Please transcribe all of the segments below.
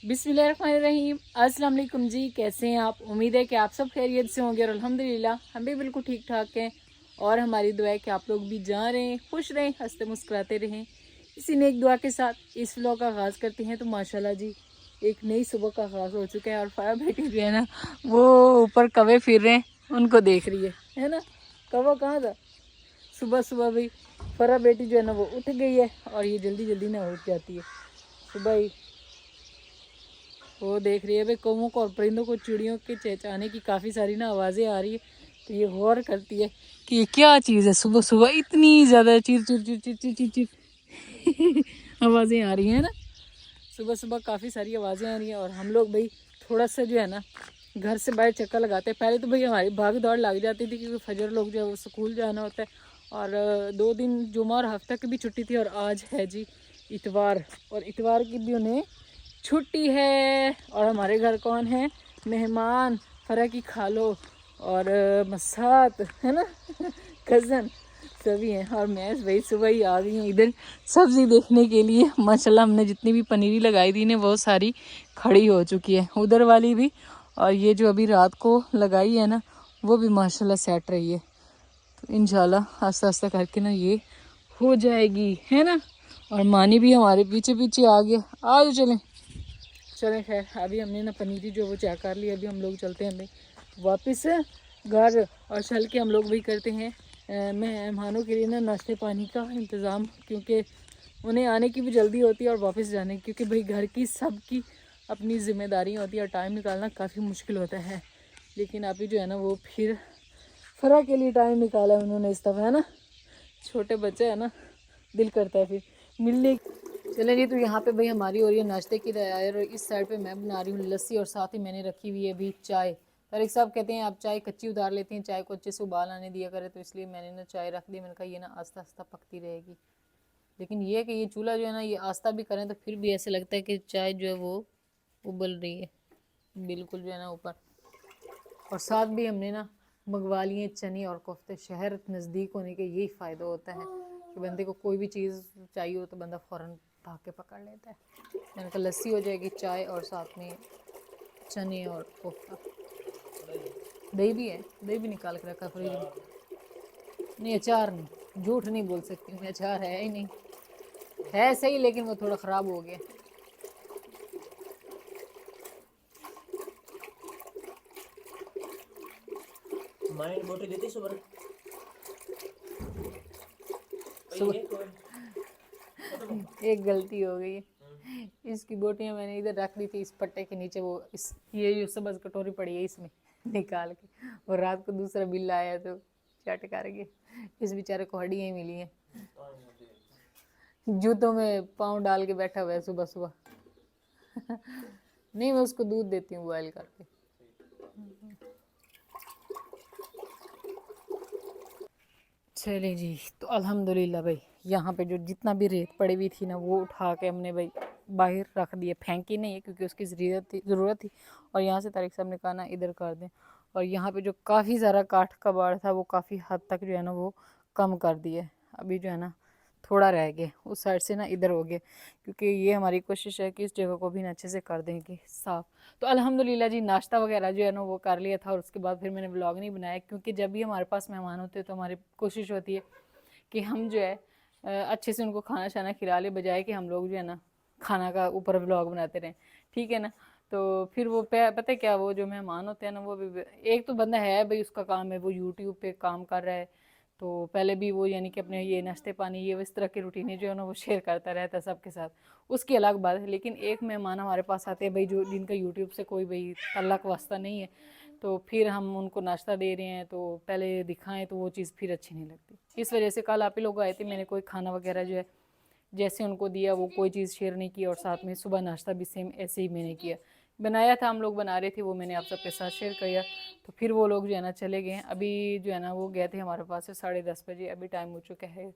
बिस्मिल्लाहिर्रहमानिर्रहीम। अस्सलाम वालेकुम जी, कैसे हैं आप? उम्मीद है कि आप सब खैरियत से होंगे और अल्हम्दुलिल्लाह हम भी बिल्कुल ठीक ठाक हैं। और हमारी दुआ है कि आप लोग भी जहाँ रहें, खुश रहें, हंसते मुस्कुराते रहें। इसी नेक दुआ के साथ इस व्लॉग का आगाज़ करते हैं। तो माशाल्लाह जी, एक नई सुबह का आगाज़ हो चुका है और फाया बेटी जो है ना, वो ऊपर कौवे फिर रहे हैं, उनको देख रही है ना। कौवा कहाँ था? सुबह सुबह भाई फरा बेटी जो है ना वो उठ गई है और ये जल्दी जल्दी ना उठ जाती है सुबह ही। वो देख रही है भाई कौवों को और परिंदों को, चिड़ियों के चहचहाने की काफ़ी सारी ना आवाज़ें आ रही है। तो ये गौर करती है कि ये क्या चीज़ है, सुबह सुबह इतनी ज़्यादा चिर चिर चिर चिर चिर चिर चिर आवाज़ें आ रही हैं ना। सुबह सुबह काफ़ी सारी आवाज़ें आ रही हैं और हम लोग भाई थोड़ा सा जो है ना घर से बाहर चक्कर लगाते हैं। पहले तो भाई हमारी भाग दौड़ लग जाती थी क्योंकि फजर लोग जो है वो स्कूल जाना होता है। और 2 दिन जुमा और हफ्ता की भी छुट्टी थी और आज है जी इतवार, और इतवार की भी उन्हें छुट्टी है। और हमारे घर कौन है? मेहमान, फरा की खालो और मसात है ना कज़न सभी हैं। और मैं वही सुबह ही आ गई हूँ इधर सब्ज़ी देखने के लिए। माशाल्लाह हमने जितनी भी पनीरी लगाई थी ना वो सारी खड़ी हो चुकी है, उधर वाली भी। और ये जो अभी रात को लगाई है ना वो भी माशाल्लाह सेट रही है। तो इंशाल्लाह आस्ता आस्ता करके ना ये हो जाएगी, है ना। और मानी भी हमारे पीछे पीछे आ गया। आज चलें चलें। खैर अभी हमने ना पनीरी जो वो चेक कर ली। अभी हम लोग चलते हैं भाई वापस घर और चल के हम लोग भी करते हैं मेहमानों के लिए ना नाश्ते पानी का इंतज़ाम, क्योंकि उन्हें आने की भी जल्दी होती है और वापस जाने की, क्योंकि भाई घर की सबकी अपनी जिम्मेदारी होती है और टाइम निकालना काफ़ी मुश्किल होता है। लेकिन अभी जो है ना वो फिर फरा के लिए टाइम निकाला है उन्होंने इस दफ़ा, है ना। छोटे बच्चे है ना, दिल करता है फिर मिलने। चले जी, तो यहाँ पे भाई हमारी हो रही है नाश्ते की तैयारी और इस साइड पे मैं बना रही हूँ लस्सी और साथ ही मैंने रखी हुई है अभी चाय। तारिक साहब कहते हैं आप चाय कच्ची उतार लेते हैं, चाय को अच्छे से उबाल आने दिया करे, तो इसलिए मैंने ना चाय रख दी। मैंने कहा ये ना आस्ता आस्ता पकती रहेगी। लेकिन ये कि ये चूल्हा जो है ना ये आस्ता भी करें तो फिर भी ऐसे लगता है कि चाय जो है वो उबल रही है बिल्कुल जो है ना ऊपर। और साथ भी हमने ना मंगवा लिए चने और कोफ्ते। शहर नज़दीक होने के यही फ़ायदा होता है कि बंदे को कोई भी चीज़ चाहिए हो तो बंदा फ़ौरन भाग के पकड़ लेता है। मैंने कहा लस्सी हो जाएगी, चाय और साथ में चने और कोफ्ता। दही भी है, दही भी निकाल के रखा फ्रिज में। नहीं अचार नहीं, झूठ नहीं बोल सकती मैं, अचार है ही नहीं। है सही लेकिन वो थोड़ा ख़राब हो गया। बोटी देती सुबह सुबह एक गलती हो गई है। इसकी बोटियां मैंने इधर रख दी थी इस पट्टे के नीचे, वो इस ये जो सब्ज़ कटोरी पड़ी है इसमें निकाल के। और रात को दूसरा बिल आया तो चट कर गए। इस बेचारे को हड्डियाँ ही मिली हैं। जूतों में पाँव डाल के बैठा हुआ है सुबह सुबह। नहीं मैं उसको दूध देती हूँ बॉयल करके। चले जी, तो अल्हम्दुलिल्लाह भाई यहाँ पे जो जितना भी रेत पड़ी हुई थी ना वो उठा के हमने भाई बाहर रख दिए। फेंकी नहीं है क्योंकि उसकी ज़रूरत थी। और यहाँ से तारिक साहब ने कहा ना इधर कर दें। और यहाँ पे जो काफ़ी सारा काठ का बाड़ था वो काफ़ी हद तक जो है ना वो कम कर दिए। अभी जो है ना थोड़ा रह गया, उस साइड से ना इधर हो गया, क्योंकि ये हमारी कोशिश है कि इस जगह को भी ना अच्छे से कर देंगे साफ़। तो अल्हम्दुलिल्लाह जी नाश्ता वगैरह जो है ना वो कर लिया था और उसके बाद फिर मैंने व्लॉग नहीं बनाया, क्योंकि जब भी हमारे पास मेहमान होते हैं तो हमारी कोशिश होती है कि हम जो है अच्छे से उनको खाना शाना खिला ले, बजाय कि हम लोग जो है ना खाना का ऊपर व्लॉग बनाते रहें, ठीक है ना। तो फिर वो पता है क्या, वो जो मेहमान होते हैं ना वो भी, एक तो बंदा है भाई उसका काम है वो यूट्यूब पे काम कर रहा है, तो पहले भी वो यानी कि अपने ये नाश्ते पानी ये इस तरह की रूटीनें जो है ना वो शेयर करता रहता है सबके साथ, उसकी अलग बात है। लेकिन एक मेहमान हमारे पास आते हैं भाई जो जिनका यूट्यूब से कोई भाई तल्लक वास्ता नहीं है, तो फिर हम उनको नाश्ता दे रहे हैं तो पहले दिखाएं तो वो चीज़ फिर अच्छी नहीं लगती। इस वजह से कल आप ही लोग आए थे, मैंने कोई खाना वगैरह जो है जैसे उनको दिया वो कोई चीज़ शेयर नहीं की, और साथ में सुबह नाश्ता भी सेम ऐसे ही मैंने किया, बनाया था हम लोग बना रहे थे वो मैंने आप सबके साथ शेयर किया। तो फिर वो लोग जो है ना चले गए। अभी जो है ना वो गए थे हमारे पास से 10:30 बजे, अभी टाइम हो चुका है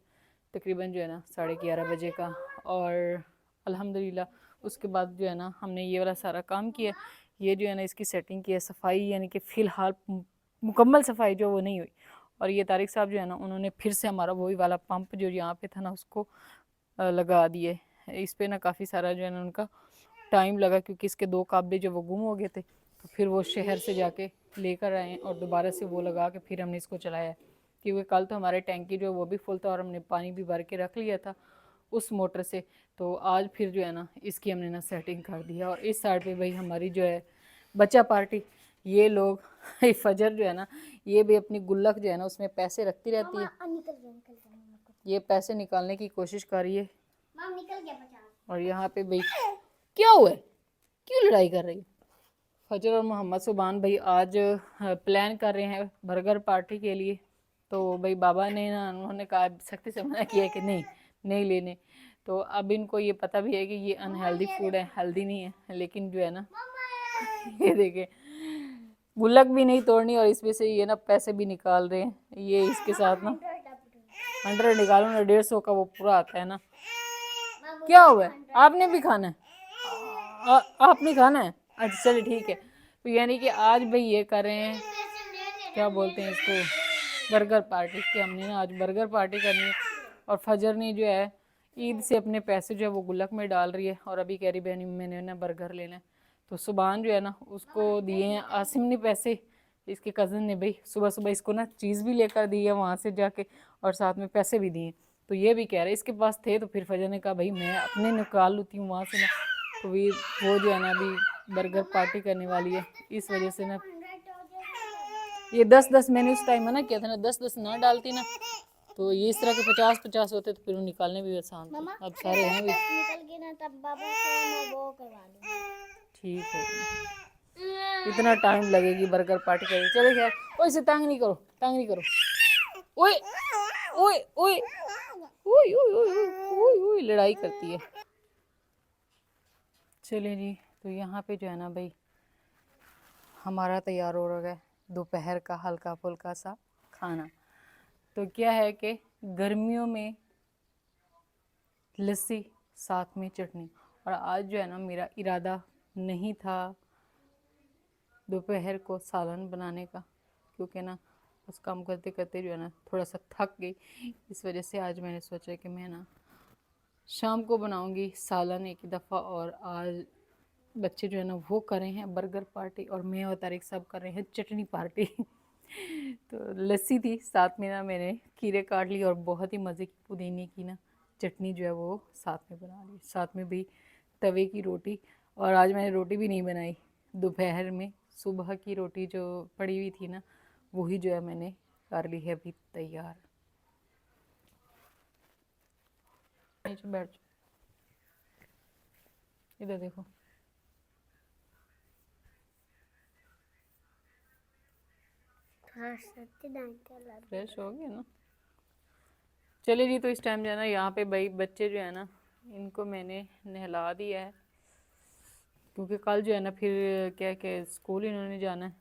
तकरीबन जो है ना 11:30 बजे का। और अल्हम्दुलिल्लाह उसके बाद जो है ना हमने ये वाला सारा काम किया, ये जो है ना इसकी सेटिंग की है, सफाई यानी कि फ़िलहाल मुकम्मल सफाई जो वो नहीं हुई। और ये तारिक साहब जो है ना उन्होंने फिर से हमारा वही वाला पंप जो यहाँ पे था ना उसको लगा दिए। इस पे ना काफ़ी सारा जो है ना उनका टाइम लगा क्योंकि इसके 2 काबे जो वो गुम हो गए थे, तो फिर वो शहर से जाके लेकर आए और दोबारा से वो लगा के फिर हमने इसको चलाया। क्योंकि कल तो हमारे टैंकी जो है वो भी फुल था और हमने पानी भी भर के रख लिया था उस मोटर से। तो आज फिर जो है ना इसकी हमने ना सेटिंग कर दिया। और इस साइड पे भाई हमारी जो है बच्चा पार्टी, ये लोग फजर जो है ना ये भी अपनी गुल्लक जो है ना उसमें पैसे रखती रहती है। ये पैसे निकालने की कोशिश कर रही है। और यहाँ पे भाई क्या हुआ है, क्यों लड़ाई कर रही है? फजर और मोहम्मद सुबान भाई आज प्लान कर रहे हैं बर्गर पार्टी के लिए। तो भाई बाबा ने ना उन्होंने कहा, सख्ती से मना किया है कि नहीं लेने। तो अब इनको ये पता भी है कि ये अनहेल्दी फूड है, हेल्दी नहीं है, लेकिन जो है ना ये देखे गुल्लक भी नहीं तोड़नी और इसमें से ये ना पैसे भी निकाल रहे हैं। ये इसके साथ ना 100 निकालो ना 150 का वो पूरा आता है ना। क्या हुआ है, आपने भी खाना है? आपने खाना है? अच्छा चलिए ठीक है। तो यानी कि आज भाई ये कर रहे हैं, क्या बोलते हैं इसको, बर्गर पार्टी की। हमने ना आज बर्गर पार्टी करनी है। और फजर ने जो है ईद से अपने पैसे जो है वो गुल्लक में डाल रही है और अभी कह रही बहनी मैंने ना बर्गर लेना है। तो सुबान जो है ना उसको दिए हैं आसिम ने पैसे, इसके कज़न ने भाई सुबह सुबह इसको ना चीज़ भी लेकर दी है वहाँ से जाके और साथ में पैसे भी दिए। तो ये भी कह रहे इसके पास थे, तो फिर फजर ने कहा भाई मैं अपने निकाल लेती हूँ वहाँ से ना। तो वो जो है ना अभी बर्गर पार्टी करने वाली है। इस वजह से ना ये 10-10 मैंने उस टाइम मना किया था ना, 10-10 ना डालती ना तो ये इस तरह के 50-50 होते तो फिर वो निकालने भी आसान थे। अब सारे हैं भी निकल के ना तब बाबा को मैं वो करवा दूंगी। ठीक है, इतना टाइम लगेगी बर्गर पार्टी करने। चलो खैर, ओए से तंग नहीं करो, तंग नहीं करो। ओए ओए ओए ओए ओए ओए ओए लड़ाई करती है। चलिए जी, तो यहाँ पे जो है ना भाई हमारा तैयार हो रहा है दोपहर का हल्का फुल्का सा खाना। तो क्या है कि गर्मियों में लस्सी साथ में चटनी। और आज जो है ना मेरा इरादा नहीं था दोपहर को सालन बनाने का, क्योंकि ना उस काम करते करते जो है ना थोड़ा सा थक गई। इस वजह से आज मैंने सोचा कि मैं ना शाम को बनाऊंगी सालन एक दफ़ा। और आज बच्चे जो है ना वो कर रहे हैं बर्गर पार्टी और मैं और तारिक साहब कर रहे हैं चटनी पार्टी। तो लस्सी थी, साथ में ना मैंने खीरे काट ली और बहुत ही मज़े की पुदीने की ना चटनी जो है वो साथ में बना ली। साथ में भी तवे की रोटी। और आज मैंने रोटी भी नहीं बनाई दोपहर में, सुबह की रोटी जो पड़ी हुई थी ना वही जो है मैंने कर ली है अभी तैयार। नीचे बैठ जाओ, इधर देखो। फ्रेश हो गए ना। चलिए जी, तो इस टाइम जो है ना यहाँ पे भाई बच्चे जो है ना इनको मैंने नहला दिया है, क्योंकि कल जो है ना फिर क्या क्या स्कूल इन्होंने जाना है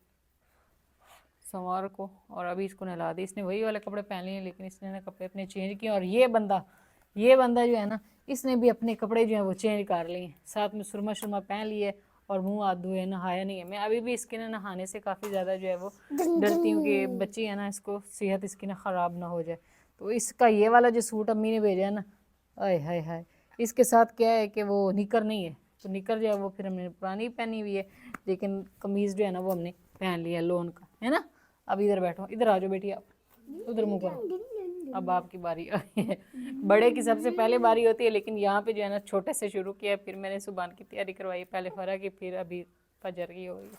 सोमवार को। और अभी इसको नहला दी, इसने वही वाले कपड़े पहन लिए लेकिन इसने ना कपड़े अपने चेंज किए। और ये बंदा जो है ना इसने भी अपने कपड़े जो है वो चेंज कर लिए, साथ में सुरमा शुरमा पहन लिए और मुंह हाथ धोए, नहाया नहीं है। मैं अभी भी इसके ना नहाने से काफ़ी ज़्यादा जो है वो डरती हूँ कि बच्ची है ना इसको सेहत इसकी ना ख़राब ना हो जाए। तो इसका ये वाला जो सूट अम्मी ने भेजा है ना, आय हाय हाय, इसके साथ क्या है कि वो निकर नहीं है। तो निकर जो है वो फिर हमने पुरानी पहनी हुई है, लेकिन कमीज़ जो है ना वो हमने पहन लिया लोन का, है ना। अब इधर बैठो, इधर आ जाओ बेटी, आप उधर मुँह करो। अब आपकी बारी आई है। बड़े की सबसे पहले बारी होती है, लेकिन यहाँ पे जो है ना छोटे से शुरू किया, फिर मैंने सुबह की तैयारी करवाई, पहले फरा की फिर अभी फजर की हो गई।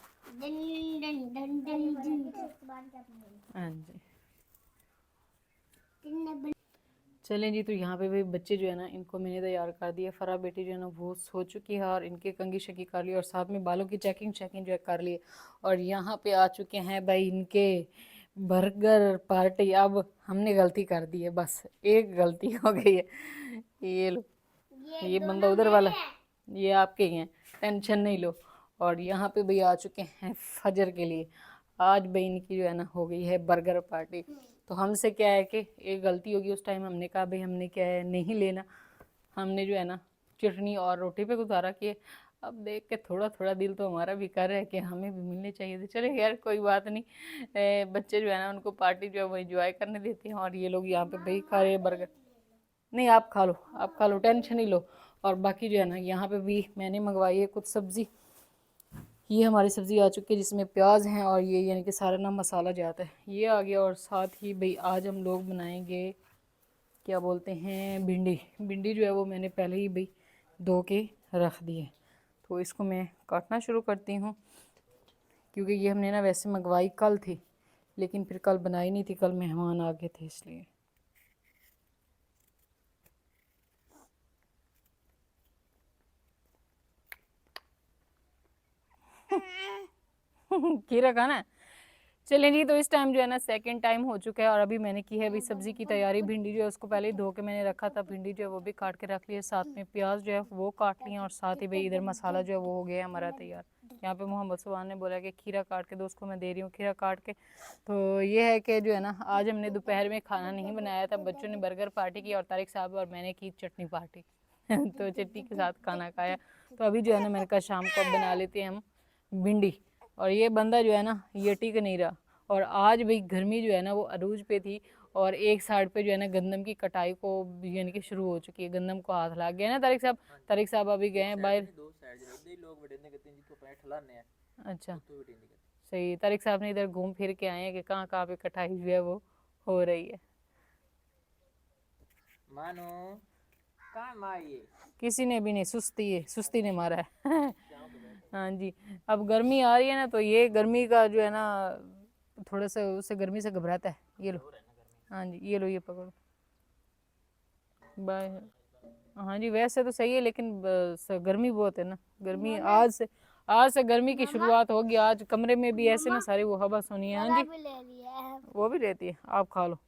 हाँ जी, चलें जी। तो यहाँ पे भी बच्चे जो है ना इनको मैंने तैयार कर दिया। फरा बेटी जो है ना वो सो चुकी है और इनके कंगी शकी कर ली और साथ में बालों की चेकिंग जो है कर ली। और यहाँ पे आ चुके हैं भाई इनके बर्गर पार्टी। अब हमने गलती कर दी है, बस एक गलती हो गई है। ये लो, ये बंदा उधर वाला, ये आपके ही हैं, टेंशन नहीं लो। और यहाँ पे भाई आ चुके हैं फजर के लिए। आज भाई इनकी जो है ना हो गई है बर्गर पार्टी। तो हमसे क्या है कि एक गलती होगी, उस टाइम हमने कहा भाई हमने क्या है नहीं लेना, हमने जो है ना चटनी और रोटी पे गुजारा किए। अब देख के थोड़ा थोड़ा दिल तो हमारा भी कर रहा है कि हमें भी मिलने चाहिए थे। चले यार कोई बात नहीं, बच्चे जो है ना उनको पार्टी जो है वो इंजॉय करने देते हैं। और ये लोग यहाँ पे भाई खा रहे हैं बर्गर। नहीं आप खा लो, आप खा लो, टेंशन नहीं लो। और बाकी जो है ना यहाँ पे भी मैंने मंगवाई है कुछ सब्ज़ी। ये हमारी सब्ज़ी आ चुकी है जिसमें प्याज हैं और ये यानी कि सारा ना मसाला जाता है, ये आ गया। और साथ ही भाई आज हम लोग बनाएंगे क्या बोलते हैं भिंडी। भिंडी जो है वो मैंने पहले ही भाई धो के रख दी है, तो इसको मैं काटना शुरू करती हूँ। क्योंकि ये हमने ना वैसे मंगवाई कल थी, लेकिन फिर कल बनाई नहीं थी, कल मेहमान आ गए थे इसलिए। खीरा खाना है? चलें जी, तो इस टाइम जो है ना सेकंड टाइम हो चुका है और अभी मैंने की है अभी सब्ज़ी की तैयारी। भिंडी जो है उसको पहले ही धो के मैंने रखा था, भिंडी जो है वो भी काट के रख लिया, साथ में प्याज जो है वो काट लिया और साथ ही भाई इधर मसाला जो है वो हो गया है हमारा तैयार। यहाँ पे मोहम्मद सुबहान ने बोला कि खीरा काट के दो, उसको मैं दे रही हूँ खीरा काट के। तो ये है कि जो है ना आज हमने दोपहर में खाना नहीं बनाया था, बच्चों ने बर्गर पार्टी की और तारिक साहब और मैंने की चटनी पार्टी। तो चटनी के साथ खाना खाया। तो अभी जो है ना मैंने कहा शाम को अब बना लेते हैं हम भिंडी। और ये बंदा जो है ना ये टिक नहीं रहा, और आज भाई गर्मी जो है ना वो अरूज पे थी और एक साइड पे जो है ना गंदम की कटाई को यानी कि शुरू हो चुकी है, गंदम को हाथ लग गया ना तारिक साहब। तारिक साहब अभी गए हैं बाहर। अच्छा सही, तारिक साहब ने इधर घूम फिर के आए हैं कि कहाँ कहाँ पे कटाई जो है वो हो रही है। मानो कहाँ मारिए, किसी ने भी नहीं, सुस्ती ने मारा है। हाँ जी, अब गर्मी आ रही है ना तो ये गर्मी का जो है ना थोड़ा सा उससे गर्मी से घबराता है। ये लो, हाँ जी ये लो, ये पकड़ो बाय। हाँ जी वैसे तो सही है, लेकिन गर्मी बहुत है ना, गर्मी आज से गर्मी की शुरुआत होगी। आज कमरे में भी ऐसे ना सारी वो हवा सुनी है। हाँ जी भी ले लिया है। वो भी रहती है, आप खा लो।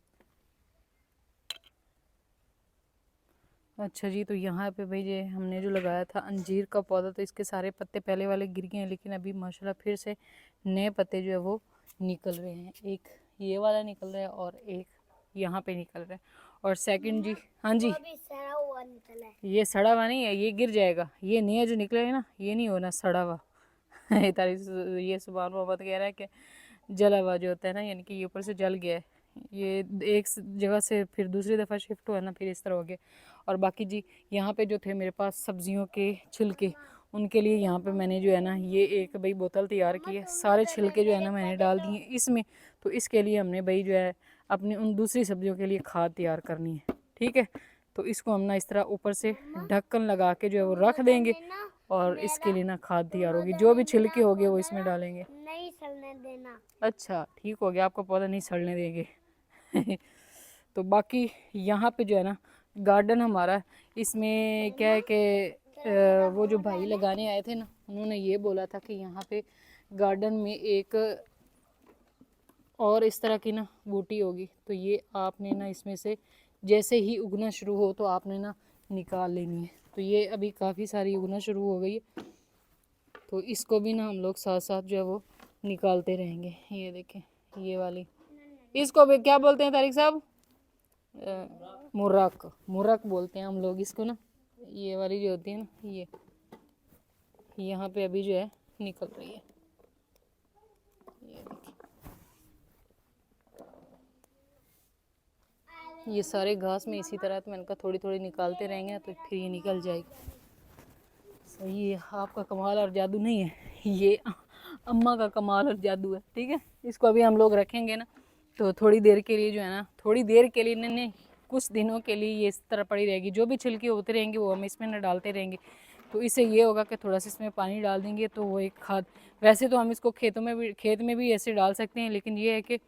अच्छा जी, तो यहाँ पे भाई ये हमने जो लगाया था अंजीर का पौधा, तो इसके सारे पत्ते पहले वाले गिर गए हैं, लेकिन अभी माशाल्लाह फिर से नए पत्ते जो है वो निकल रहे हैं। एक ये वाला निकल रहा है और एक यहाँ पे निकल रहा है। और सेकंड जी, हाँ जी, वो भी सड़ा हुआ निकला है। ये सड़ा हुआ नहीं है, ये गिर जाएगा। ये नया जो निकला है ना ये नहीं होना सड़ा हुआ। ये सुभान मोहम्मद कह रहा है कि जला हुआ जो होता है ना, यानी कि ये ऊपर से जल गया है। ये एक जगह से फिर दूसरी दफ़ा शिफ्ट हुआ ना, फिर इस तरह हो गया। और बाकी जी यहाँ पे जो थे मेरे पास सब्जियों के छिलके, उनके लिए यहाँ पे मैंने जो है ना ये एक भाई बोतल तैयार की है, सारे छिलके जो है ना मैंने डाल दिए इसमें। तो इसके लिए हमने भाई जो है अपनी उन दूसरी सब्जियों के लिए खाद तैयार करनी है, ठीक है। तो इसको हम ना इस तरह ऊपर से ढक्कन लगा के जो है वो रख देंगे और इसके लिए ना खाद तैयार होगी। जो भी छिलके होंगे वो इसमें डालेंगे। नहीं सड़ने देना। अच्छा ठीक हो गया, आपका पौधा नहीं सड़ने देंगे। तो बाकी यहाँ पे जो है ना गार्डन हमारा, इसमें क्या है कि वो जो भाई लगाने आए थे ना उन्होंने ये बोला था कि यहाँ पे गार्डन में एक और इस तरह की ना बूटी होगी, तो ये आपने ना इसमें से जैसे ही उगना शुरू हो तो आपने ना निकाल लेनी है। तो ये अभी काफ़ी सारी उगना शुरू हो गई है, तो इसको भी ना हम लोग साथ साथ जो है वो निकालते रहेंगे। ये देखें ये वाली, इसको भी क्या बोलते हैं तारिक साहब? मुर्रक, मुर्रक बोलते हैं हम लोग इसको ना। ये वाली जो होती है ना ये यहाँ पे अभी जो है निकल रही है। ये देखिए, ये सारे घास में इसी तरह, तो मैंने कहा थोड़ी थोड़ी निकालते रहेंगे तो फिर ये निकल जाएगी। सही है, आपका कमाल और जादू नहीं है, ये अम्मा का कमाल और जादू है, ठीक है। इसको अभी हम लोग रखेंगे ना तो थोड़ी देर के लिए जो है ना, थोड़ी देर के लिए नहीं, कुछ दिनों के लिए ये इस तरह पड़ी रहेगी। जो भी छिलके होते रहेंगे वो हम इसमें ना डालते रहेंगे। तो इससे ये होगा कि थोड़ा सा इसमें पानी डाल देंगे तो वो एक खाद, वैसे तो हम इसको खेत में भी ऐसे डाल सकते हैं, लेकिन ये है कि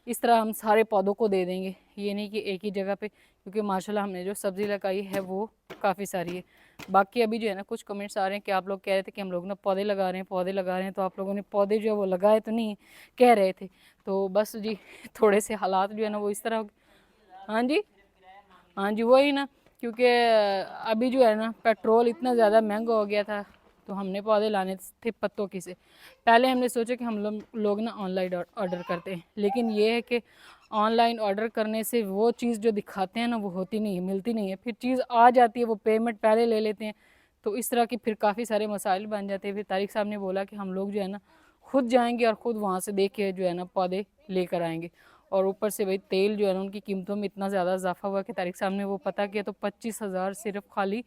इस तरह हम सारे पौधों को दे देंगे, ये नहीं कि एक ही जगह पे, क्योंकि माशाल्लाह हमने जो सब्ज़ी लगाई है वो काफ़ी सारी है। बाकी अभी जो है ना कुछ कमेंट्स आ रहे हैं कि आप लोग कह रहे थे कि हम लोग ना पौधे लगा रहे हैं, पौधे लगा रहे हैं, तो आप लोगों ने पौधे जो है वो लगाए तो नहीं कह रहे थे। तो बस जी थोड़े से हालात जो है ना वो इस तरह। हाँ जी, हाँ जी वही ना, क्योंकि अभी जो है ना पेट्रोल इतना ज़्यादा महंगा हो गया था, तो हमने पौधे लाने थे पत्तों की से। पहले हमने सोचा कि हम लोग ना ऑनलाइन ऑर्डर करते हैं, लेकिन ये है कि ऑनलाइन ऑर्डर करने से वो चीज़ जो दिखाते हैं ना वो होती नहीं है, मिलती नहीं है। फिर चीज़ आ जाती है, वो पेमेंट पहले ले लेते हैं, तो इस तरह की फिर काफ़ी सारे मसाइल बन जाते हैं। फिर तारिक साहब ने बोला कि हम लोग जो है ना खुद जाएंगे और ख़ुद वहाँ से देख के जो है ना पौधे लेकर आएंगे। और ऊपर से भाई तेल जो है ना उनकी कीमतों में इतना ज़्यादा इजाफा हुआ कि तारिक साहब ने वो पता किया तो 25,000 सिर्फ खाली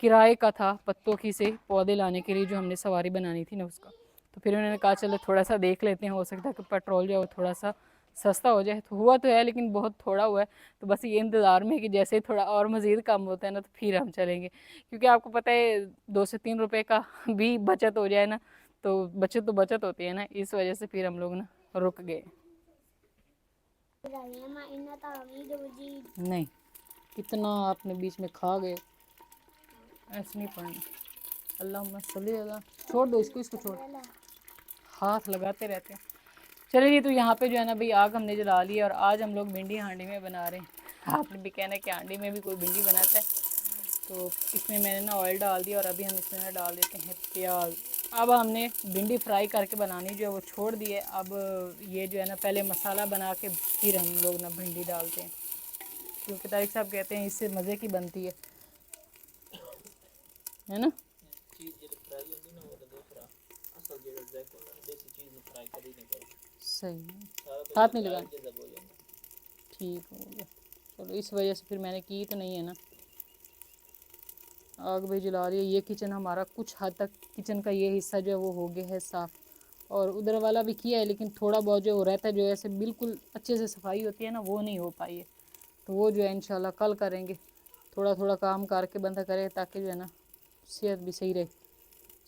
किराए का था, पत्तों की से पौधे लाने के लिए जो हमने सवारी बनानी थी ना उसका। तो फिर उन्होंने कहा चलो थोड़ा सा देख लेते हैं, हो सकता है कि पेट्रोल जो है वो थोड़ा सा सस्ता हो जाए। तो हुआ तो है लेकिन बहुत थोड़ा हुआ है। तो बस ये इंतज़ार में है कि जैसे ही थोड़ा और मज़ीद कम होता है ना तो फिर हम चलेंगे, क्योंकि आपको पता है 2 से 3 रुपए का भी बचत हो जाए ना तो बचत होती है ना, इस वजह से फिर हम लोग ना रुक गए। नहीं, कितना आपने बीच में खा गए, ऐसे नहीं पढ़ना। अल्लाह सल्ली अला, छोड़ दो इसको छोड़, हाथ लगाते रहते हैं। चलिए, तो यहाँ पे जो है ना भाई आग हमने जला ली है और आज हम लोग भिंडी हांडी में बना रहे हैं। आपने भी कहना है कि हांडी में भी कोई भिंडी बनाता है। तो इसमें मैंने ना ऑयल डाल दिया और अभी हम इसमें ना डाल देते हैं प्याज। अब हमने भिंडी फ्राई करके बनानी जो है वो छोड़ दी है। अब ये जो है ना पहले मसाला बना के फिर हम लोग ना भिंडी डालते हैं, क्योंकि तारिक साहब कहते हैं इससे मज़े की बनती है ना। सही, हाथ नहीं लगा, ठीक हो गया। चलो, इस वजह से फिर मैंने की तो नहीं है ना। आग भी जला रही है। ये किचन हमारा कुछ हद तक, किचन का ये हिस्सा जो है वो हो गया है साफ़, और उधर वाला भी किया है लेकिन थोड़ा बहुत जो रहता है, जो ऐसे बिल्कुल अच्छे से सफाई होती है ना वो नहीं हो पाई है। तो वो जो है इंशाल्लाह कल करेंगे। थोड़ा थोड़ा काम करके बंदा करे ताकि जो है ना सेहत भी सही रहे।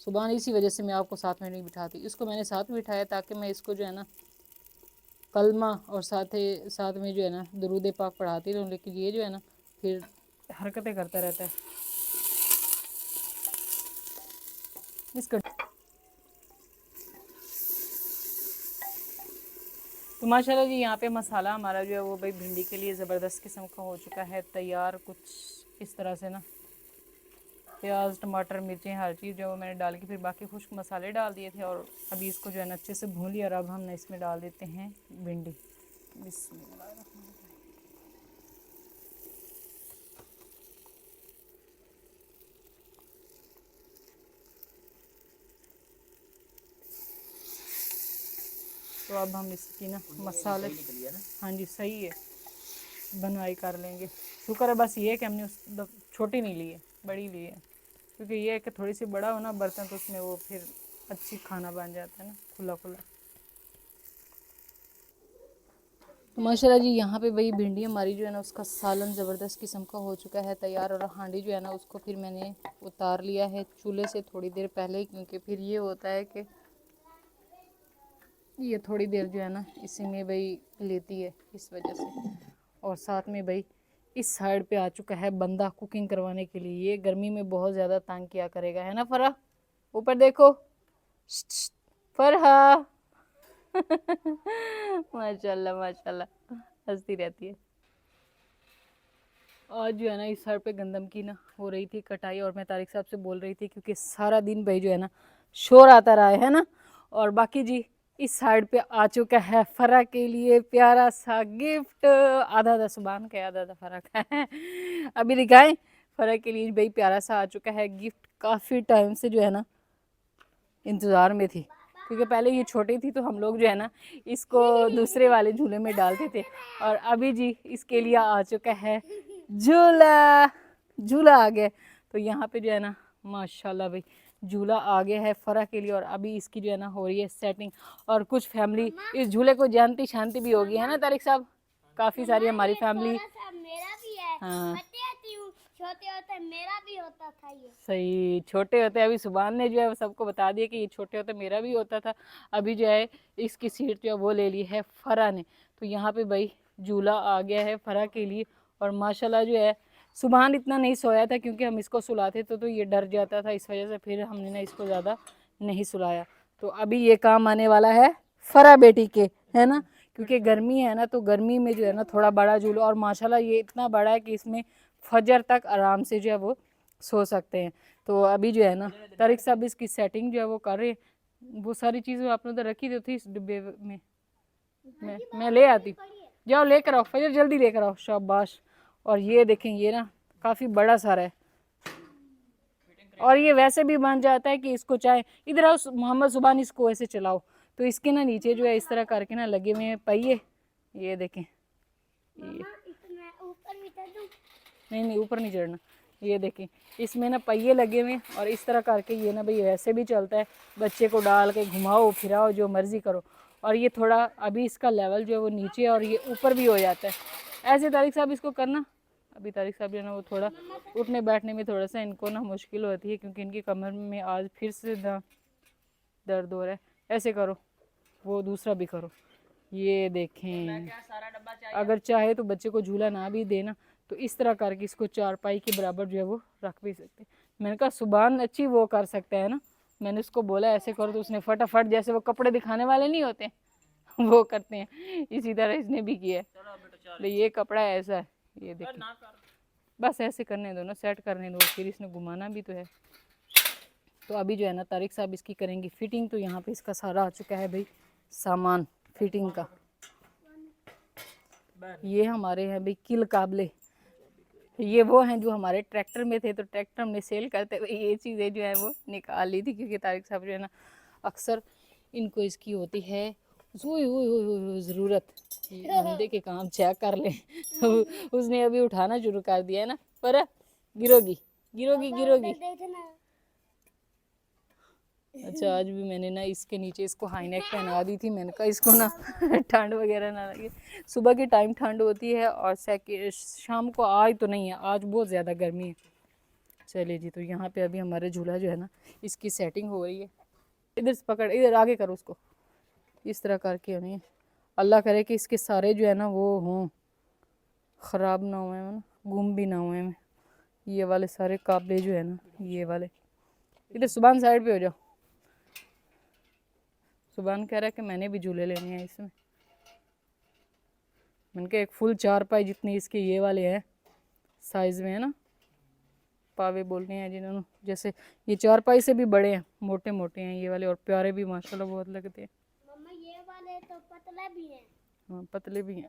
सुबह इसी वजह से मैं आपको साथ में नहीं बिठाती, इसको मैंने साथ में बिठाया ताकि मैं इसको जो है ना कलमा और साथ में जो है ना दरूद पाक पढ़ाती रहूँ। लेकिन ये जो है ना फिर हरकतें करता रहता है। इसका तो माशाल्लाह जी यहाँ पे मसाला हमारा जो है वो भाई भिंडी के लिए ज़बरदस्त किस्म का हो चुका है तैयार। कुछ इस तरह से ना प्याज, टमाटर, मिर्चें, हर चीज़ जो है वो मैंने डाल के फिर बाकी खुश्क मसाले डाल दिए थे। और अभी इसको जो है ना अच्छे से भून लिया और अब हम इसमें डाल देते हैं भिंडी। बिस्मिल्लाह। तो अब हम इसकी ना मसाले, हाँ जी सही है, बनवाई कर लेंगे। शुक्र है बस ये है कि हमने उस छोटी नहीं ली है, बड़ी ली है, क्योंकि ये है कि थोड़ी सी बड़ा हो ना बर्तन तो उसमें वो फिर अच्छी खाना बन जाता है ना खुला खुला। तो माशाल्लाह जी यहाँ पे भाई भिंडी हमारी जो है ना उसका सालन ज़बरदस्त किस्म का हो चुका है तैयार। और हांडी जो है ना उसको फिर मैंने उतार लिया है चूल्हे से थोड़ी देर पहले ही, क्योंकि फिर ये होता है कि ये थोड़ी देर जो है ना इसी में भाई लेती है, इस वजह से। और साथ में भाई इस साइड पे आ चुका है बंदा कुकिंग करवाने के लिए। ये गर्मी में बहुत ज़्यादा तंग किया करेगा, है ना फरहा? ऊपर देखो, फरहा। माशाल्लाह माशाल्लाह, हंसती रहती है। आज जो है ना इस साइड पे गंदम की ना हो रही थी कटाई, और मैं तारिक साहब से बोल रही थी क्योंकि सारा दिन भाई जो है ना शोर आता रहा है ना। और बाकी जी इस साइड पे आ चुका है फरा के लिए प्यारा सा गिफ्ट। आधा आधा सुबान का आधा आधा फरा का है। अभी दिखाएं, फरा के लिए भाई प्यारा सा आ चुका है गिफ्ट। काफ़ी टाइम से जो है ना इंतज़ार में थी, क्योंकि पहले ये छोटी थी तो हम लोग जो है ना इसको दूसरे वाले झूले में डालते थे। और अभी जी इसके लिए आ चुका है झूला। झूला आ गया, तो यहाँ पे जो है ना माशाल्लाह भाई झूला आ गया है फरा के लिए। और अभी इसकी जो है ना हो रही है सेटिंग। और कुछ फैमिली इस झूले को जानती शांति भी होगी, है ना तारिक साहब? काफ़ी सारी हमारी फैमिली। मेरा भी है, हाँ छोटे होते मेरा भी होता था ये। सही, छोटे होते अभी सुभान ने जो है सबको बता दिया कि ये छोटे होते मेरा भी होता था। अभी जो है इसकी सीट जो है वो ले ली है फरा ने। तो यहाँ पे भाई झूला आ गया है फरा के लिए। और माशाल्लाह जो है सुभान इतना नहीं सोया था, क्योंकि हम इसको सुलाते तो ये डर जाता था, इस वजह से फिर हमने ना इसको ज़्यादा नहीं सुलाया। तो अभी ये काम आने वाला है फरा बेटी के, है ना, क्योंकि गर्मी है ना, तो गर्मी में जो है ना थोड़ा बड़ा झूला। और माशाल्लाह ये इतना बड़ा है कि इसमें फजर तक आराम से जो है वो सो सकते हैं। तो अभी जो है ना तारिक साहब इसकी सेटिंग जो है वो कर रहे हैं। वो सारी चीज़ें आपने उधर रखी तो थी इस डिब्बे में, मैं ले आती। जाओ लेकर आओ, फजर जल्दी लेकर आओ, शाबाश। और ये देखें ये ना काफ़ी बड़ा सारा है, और ये वैसे भी बन जाता है कि इसको चाहे इधर आओ मोहम्मद सुबान, इसको ऐसे चलाओ तो इसके ना नीचे जो है इस तरह करके ना लगे हुए हैं पहिए। ये देखें, ये ऊपर भी चढ़ दूं? नहीं ऊपर नहीं चढ़ना, ये देखें, इसमें ना पहिए लगे हुए हैं और इस तरह करके ये ना भाई वैसे भी चलता है, बच्चे को डाल के घुमाओ फिराओ जो मर्ज़ी करो। और ये थोड़ा अभी इसका लेवल जो है वो नीचे और ये ऊपर भी हो जाता है। ऐसे तारिक साहब इसको करना। अभी तारिक साहब जो है ना वो थोड़ा उठने बैठने में थोड़ा सा इनको ना मुश्किल होती है, क्योंकि इनकी कमर में आज फिर से दर्द हो रहा है। ऐसे करो, वो दूसरा भी करो। ये देखें, अगर चाहे तो बच्चे को झूला ना भी देना तो इस तरह करके इसको चारपाई के बराबर जो है वो रख भी सकते हैं। मैंने कहा सुभान अच्छी वो कर सकता है ना, मैंने उसको बोला ऐसे करो तो उसने फटाफट जैसे वो कपड़े दिखाने वाले नहीं होते वो करते हैं, इसी तरह इसने भी किया है। ये कपड़ा ऐसा है, ये देखिए, बस ऐसे करने दो ना, सेट करने दो, फिर इसने घुमाना भी तो है। तो अभी जो है ना तारिक साहब इसकी करेंगे फिटिंग। तो यहाँ पे इसका सारा आ चुका है भाई सामान फिटिंग का। ये हमारे हैं भाई किल काबले, ये वो हैं जो हमारे ट्रैक्टर में थे, तो ट्रैक्टर हमने सेल करते हुए ये चीज़ें जो है वो निकाल ली थी, क्योंकि तारिक साहब जो है ना अक्सर इनको इसकी होती है ज़रूरत, बंदे के काम चेक कर ले। उसने अभी उठाना शुरू कर दिया है ना, पर गिरोगी गिरोगी गिरोगी। देखना अच्छा, आज भी मैंने ना इसके नीचे इसको हाई नेक पहना दी थी, मैंने कहा इसको ना ठंड वगैरह ना लगे। सुबह के टाइम ठंड होती है और शाम को आज तो नहीं है, आज बहुत ज़्यादा गर्मी है। चलिए जी, तो यहाँ पे अभी हमारे झूला जो है ना इसकी सेटिंग हो रही है। इधर से पकड़, इधर आगे करो उसको, इस तरह करके होनी। अल्लाह करे कि इसके सारे जो है ना वो हों, ख़राब ना हुए ना, गुम भी ना हुए। ये वाले सारे काबले जो है ना, ये वाले, इधर सुबह साइड पे हो जाओ। सुभान कह रहा है कि मैंने भी झूले लेने हैं इसमें। मैंने कहा एक फुल चारपाई जितनी इसके ये वाले हैं साइज़ में है ना, पावे बोलने हैं जिन्होंने, जैसे ये चारपाई से भी बड़े हैं, मोटे मोटे हैं ये वाले, और प्यारे भी माशाल्लाह बहुत लगते हैं। मम्मा ये वाले तो पतला भी है। हाँ पतले भी हैं।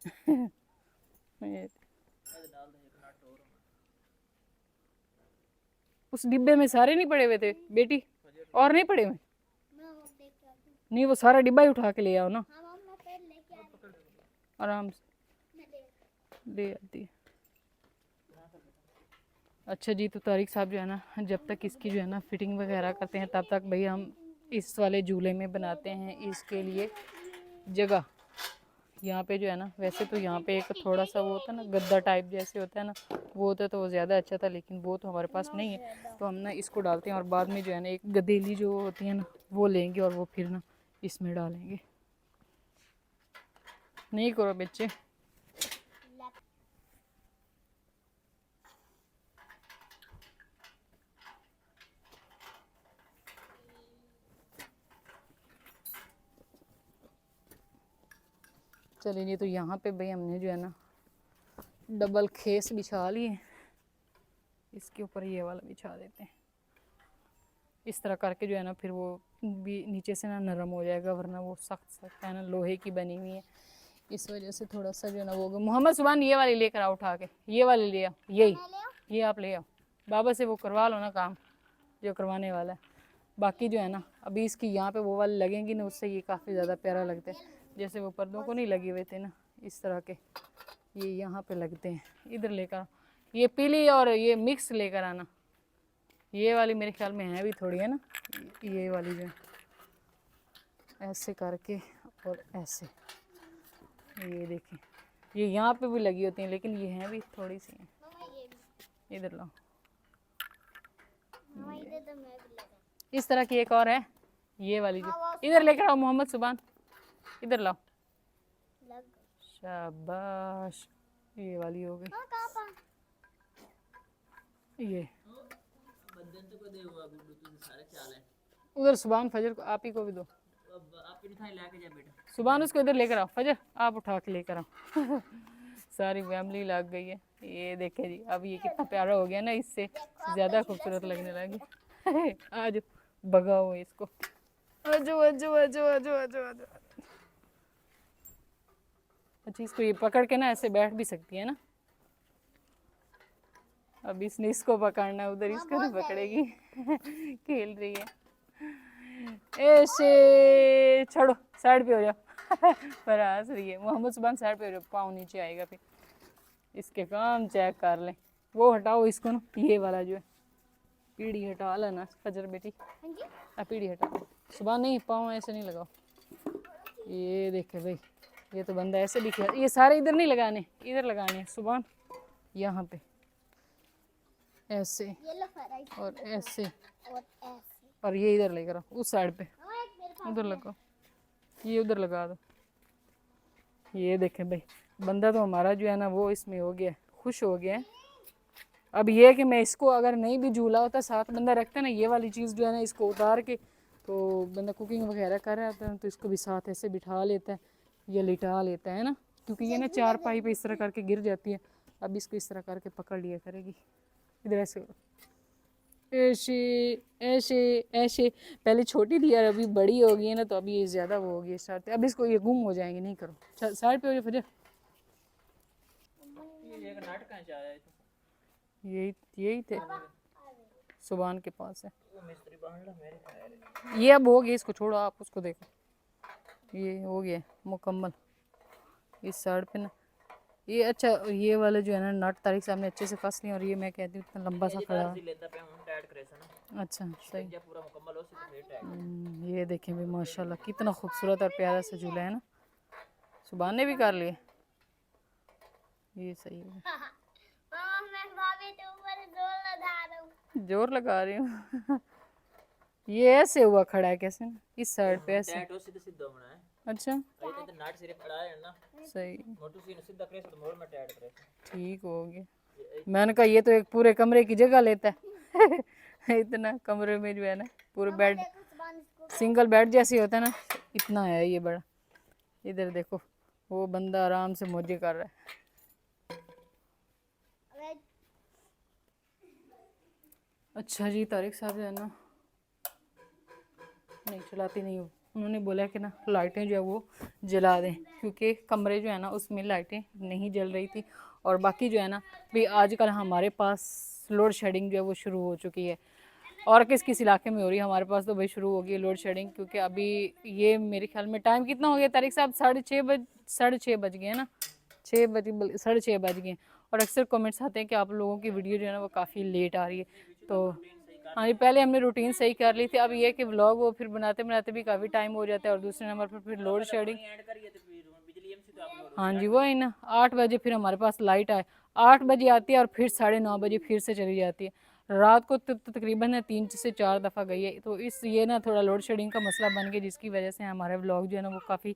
उस डिब्बे में सारे नहीं पड़े हुए थे बेटी, और नहीं पड़े हुए? मैं वो देख के आती हूँ। नहीं, वो सारा डिब्बा ही उठा के ले आओ ना, हाँ मम्मा फिर लेके आती हूँ। आराम से मैं ले आती है। अच्छा जी, तो तारिक साहब जो है ना जब तक इसकी जो है ना फिटिंग वगैरह करते हैं, तब तक भाई हम इस वाले झूले में बनाते हैं इसके लिए जगह। यहाँ पे जो है ना, वैसे तो यहाँ पे एक थोड़ा सा वो होता है ना गद्दा टाइप जैसे होता है ना, वो होता तो वो ज़्यादा अच्छा था, लेकिन वो तो हमारे पास नहीं है। तो हम ना इसको डालते हैं और बाद में जो है ना एक गदेली जो होती है ना वो लेंगे और वो फिर ना इसमें डालेंगे। नहीं करो बच्चे। चलिए, तो यहाँ पे भाई हमने जो है ना डबल खेस बिछा लिए, इसके ऊपर ये वाला बिछा देते हैं। इस तरह करके जो है ना फिर वो भी नीचे से ना नरम हो जाएगा, वरना वो सख्त सख्त है ना, लोहे की बनी हुई है, इस वजह से थोड़ा सा जो है ना वो होगा। मोहम्मद सुभान ये वाली लेकर आओ उठा के, ये वाली ले आओ, यही ये आप ले आओ, बाबा से वो करवा लो ना काम जो करवाने वाला है। बाकी जो है ना अभी इसकी यहाँ पे वो वाले लगेंगी ना, उससे ये काफ़ी ज़्यादा प्यारा लगता है। जैसे वो पर्दों को नहीं लगे हुए थे ना, इस तरह के ये यहाँ पे लगते हैं। इधर लेकर ये पीली और ये मिक्स लेकर आना, ये वाली मेरे ख्याल में है भी थोड़ी है ना, ये वाली जो है ऐसे करके और ऐसे, ये देखें ये यहाँ पे भी लगी होती हैं, लेकिन ये हैं भी थोड़ी सी हैं। इधर लाओ, इस तरह की एक और है ये वाली जो, इधर लेकर आओ मोहम्मद सुभान, इधर लाओ, शाबाश, ये वाली हो गई। ये उधर सुभान फजर को आप ही को भी दो, सुभान उसको इधर लेकर आओ, फजर आप उठा के लेकर आओ। सारी फैमिली लग गई है। ये देखे जी, अब ये कितना प्यारा हो गया ना, इससे ज़्यादा खूबसूरत लगने लगी। आज भगाओ इसको, आजो आजो आजो आजो आजो आजो। अच्छा, इसको ये पकड़ के ना ऐसे बैठ भी सकती है ना। अब इसने इसको पकड़ना, उधर इसको नहीं पकड़ेगी। खेल रही है ऐसे, छोड़ो साइड पे हो जाओ। पर हंस रही है। मोहम्मद सुभान साइड पे हो जाओ, पाँव नीचे आएगा फिर। इसके काम चेक कर लें, वो हटाओ इसको ना, ये वाला जो है पीढ़ी हटा लेना फजर बेटी। हाँ जी। पीढ़ी हटाओ, सुबह नहीं, पाँव ऐसे नहीं लगाओ। ये देखे भाई, ये तो बंदा ऐसे भी खेल, ये सारे इधर नहीं लगाने, इधर लगाने हैं सुबह, यहाँ पे ऐसे ये लो फराई और ऐसे, और ऐसे। और ये इधर लेकर आओ उस साइड पे, हाँ, एक मेरे पास उधर लगाओ, ये उधर लगा दो। ये देखें भाई, बंदा तो हमारा जो है ना वो इसमें हो गया है, खुश हो गया है। अब ये है कि मैं इसको अगर नहीं भी झूला होता, साथ बंदा रखता ना, ये वाली चीज़ जो है ना इसको उतार के, तो बंदा कुकिंग वगैरह कर रहा होता है तो इसको भी साथ ऐसे बिठा लेता है या लिटा लेता है ना, क्योंकि ये ना चार पाई पे इस तरह करके गिर जाती है। अब इसको इस तरह करके पकड़ लिया करेगी, इधर ऐसे करो, ऐसे ऐसे ऐसे। पहले छोटी थी यार, अभी बड़ी हो गई है ना, तो अभी ये ज़्यादा वो हो गई स्टार्ट। अब इसको ये गुम हो जाएंगे, नहीं करो, साइड पे हो जाओ फजर। ये एक नाटक है शायद, यही यही थे, सुबान के पास है वो मिस्त्री बांध ला मेरे खैर। ये। अब हो गया, इसको छोड़ो, आप उसको देखो, ये हो गया मुकम्मल इस साइड पे ना। ये अच्छा, ये वाले जो है ना नट तारीख साहब ने अच्छे से फंस लिया, और ये मैं कहती हूँ इतना लंबा सा खड़ा है। लेता पे हम टाइट करे ना, अच्छा सही। जब पूरा मुकम्मल हो तो फिर टाइट। ये देखें भी माशाल्लाह कितना खूबसूरत और प्यारा सा झूला है ना, सुबह ने भी कर लिए, ये सही है। हाँ, मैं भाभी के ऊपर जोर लगा रहा हूँ। जोर लगा रही हूँ ये ऐसे हुआ खड़ा है कैसे ना, इस साइड पे ऐसे। टाइट हो सीधा सीधा होना है। अच्छा ये तो नाट सिर्फ खड़ा है ना, सही, मोटू सी सीधा करे तो मोड़ में टाइट करे। ठीक हो गया। मैंने कहा ये तो एक पूरे कमरे की जगह लेता है इतना कमरे में जो है ना पूरे बेड, सिंगल बेड जैसे होता है ना, इतना है ये बड़ा। इधर देखो, वो बंदा आराम से मौजे कर रहा है। अच्छा जी, तारिक साहब जो है ना नहीं चलाती नहीं हो, उन्होंने बोला कि ना लाइटें जो है वो जला दें, क्योंकि कमरे जो है ना उसमें लाइटें नहीं जल रही थी। और बाकी जो है ना भी आजकल हमारे पास लोड शेडिंग जो है वो शुरू हो चुकी है, और किस किस इलाके में हो रही है, हमारे पास तो भाई शुरू हो गई है लोड शेडिंग। क्योंकि अभी ये मेरे ख्याल में टाइम कितना हो गया तारिक साहब, 6:30 बज गए हैं ना, 6:30 बज गए। और अक्सर कमेंट्स आते हैं कि आप लोगों की वीडियो जो है ना वो काफ़ी लेट आ रही है। तो हाँ जी, पहले हमने रूटीन सही कर ली थी, अब ये कि व्लॉग वो फिर बनाते बनाते भी काफ़ी टाइम हो जाता है, और दूसरे नंबर पर फिर लोड शेडिंग। ऐड करिए तो फिर बिजली एमसी तो आप लोड। हाँ जी, वो है ना, 8 बजे फिर हमारे पास लाइट आए, 8 बजे आती है और फिर 9:30 बजे फिर से चली जाती है। रात को तो तकरीबन 3 से 4 दफ़ा गई है। तो इस ये ना थोड़ा लोड शेडिंग का मसला बन गया, जिसकी वजह से हमारा व्लॉग जो है ना वो काफ़ी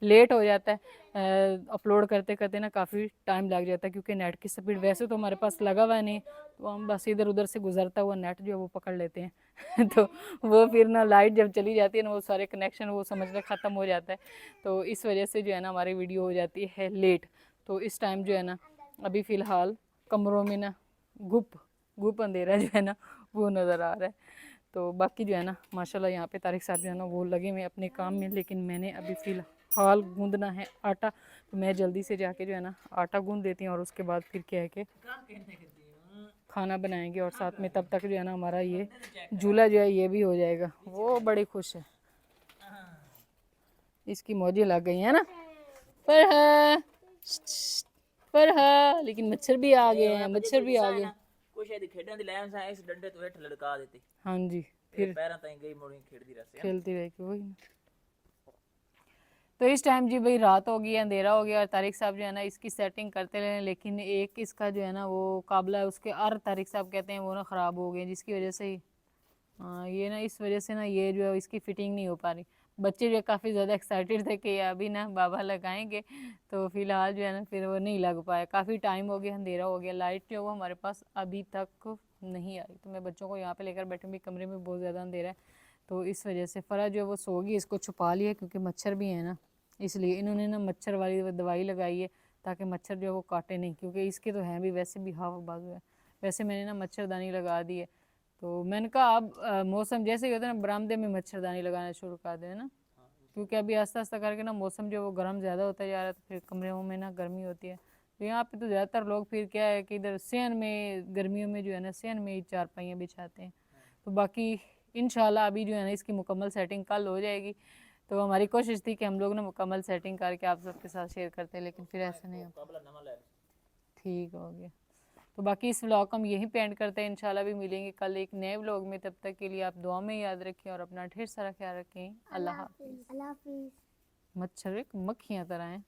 लेट हो जाता है। अपलोड करते करते ना काफ़ी टाइम लग जाता है, क्योंकि नेट की स्पीड वैसे तो हमारे पास लगा हुआ नहीं, तो हम बस इधर उधर से गुजरता हुआ नेट जो है वो पकड़ लेते हैं तो वो फिर ना लाइट जब चली जाती है ना, वो सारे कनेक्शन वो समझना ख़त्म हो जाता है। तो इस वजह से जो है ना हमारी वीडियो हो जाती है लेट। तो इस टाइम जो है ना अभी फ़िलहाल कमरों में ना गुप गुप अंधेरा जो है ना वो नज़र आ रहा है। तो बाकी जो है ना माशाल्लाह यहाँ पे तारिक साहब जो है ना वो लगे हुए अपने काम में, लेकिन मैंने अभी फ़िलहाल गूंदना है आटा। तो मैं जल्दी से जाके जो है ना आटा गूंद देती हूँ, और उसके बाद फिर क्या है कि खाना बनाएंगे, और साथ में तब तक जो है ना हमारा ये झूला जो है ये भी हो जाएगा। वो बड़ी खुश है, इसकी मौजें लग गई है ना। पर है लेकिन मच्छर भी आ गए हैं, मच्छर भी आ गए। कुछ ਇਹਦੀ ਖੇਡਾਂ ਦੀ ਲਾਈਨ ਸਾ ਇਸ ਡੰਡੇ ਤੋਂ ਹੇਠ ਲੜਕਾ ਦਿੱਤੀ, हाँ जी, ਫਿਰ ਪੈਰਾਂ ਤਾਈਂ ਗਈ ਮੁੜੀ ਖੇਡਦੀ ਰਹੀ। खेलती रहेगी वही ना। तो इस टाइम जी भाई रात हो गई, अंधेरा हो गया, और तारिक साहब जो है ना इसकी सेटिंग करते रहे, लेकिन एक इसका जो है ना वो काबला है उसके अर तारिक साहब कहते हैं वो ना ख़राब हो गए, जिसकी वजह से ही हाँ ये ना इस वजह से ना ये जो है इसकी फ़िटिंग नहीं हो पा रही। बच्चे जो काफ़ी ज़्यादा एक्साइटेड थे कि अभी ना बाबा लगाएंगे, तो फ़िलहाल जो है ना फिर वो नहीं लग पाया, काफ़ी टाइम हो गया, अंधेरा हो गया, लाइट जो है वो हमारे पास अभी तक नहीं आई। तो मैं बच्चों को यहाँ पे लेकर बैठूँ भी, कमरे में बहुत ज़्यादा अंधेरा है, तो इस वजह से फ़रा जो है वो सो गई, इसको छुपा लिया क्योंकि मच्छर भी है ना, इसलिए इन्होंने ना मच्छर वाली दवाई लगाई है ताकि मच्छर जो है वो काटे नहीं, क्योंकि इसके तो हैं भी वैसे भी हाफ बाजू है। वैसे मैंने ना मच्छरदानी लगा दी है। तो मैंने कहा अब मौसम जैसे ही होता है ना बरामदे में मच्छरदानी लगाना शुरू कर दें ना, क्योंकि अभी आस्ता आस्ता करके ना मौसम जो वो गर्म ज़्यादा होता जा रहा है, तो फिर कमरों में ना गर्मी होती है। तो यहाँ पे तो ज़्यादातर लोग फिर क्या है कि इधर सेहन में गर्मियों में जो है ना सेहन में ही चारपाइयाँ बिछाते हैं। तो बाकी इंशाल्लाह अभी जो है ना इसकी मुकम्मल सेटिंग कल हो जाएगी। तो हमारी कोशिश थी कि हम लोग ना मुकम्मल सेटिंग करके आप सबके साथ शेयर करते हैं, लेकिन फिर ऐसा नहीं हो, ठीक हो गया। तो बाकी इस व्लॉग को हम यहीं पे एंड करते हैं। इंशाल्लाह भी मिलेंगे कल एक नए व्लॉग में। तब तक के लिए आप दुआ में याद रखें और अपना ढेर सारा ख्याल रखें। अल्लाह हाफिज़। अल्लाह हाफिज़। मच्छर एक मक्खियाँ तरह हैं।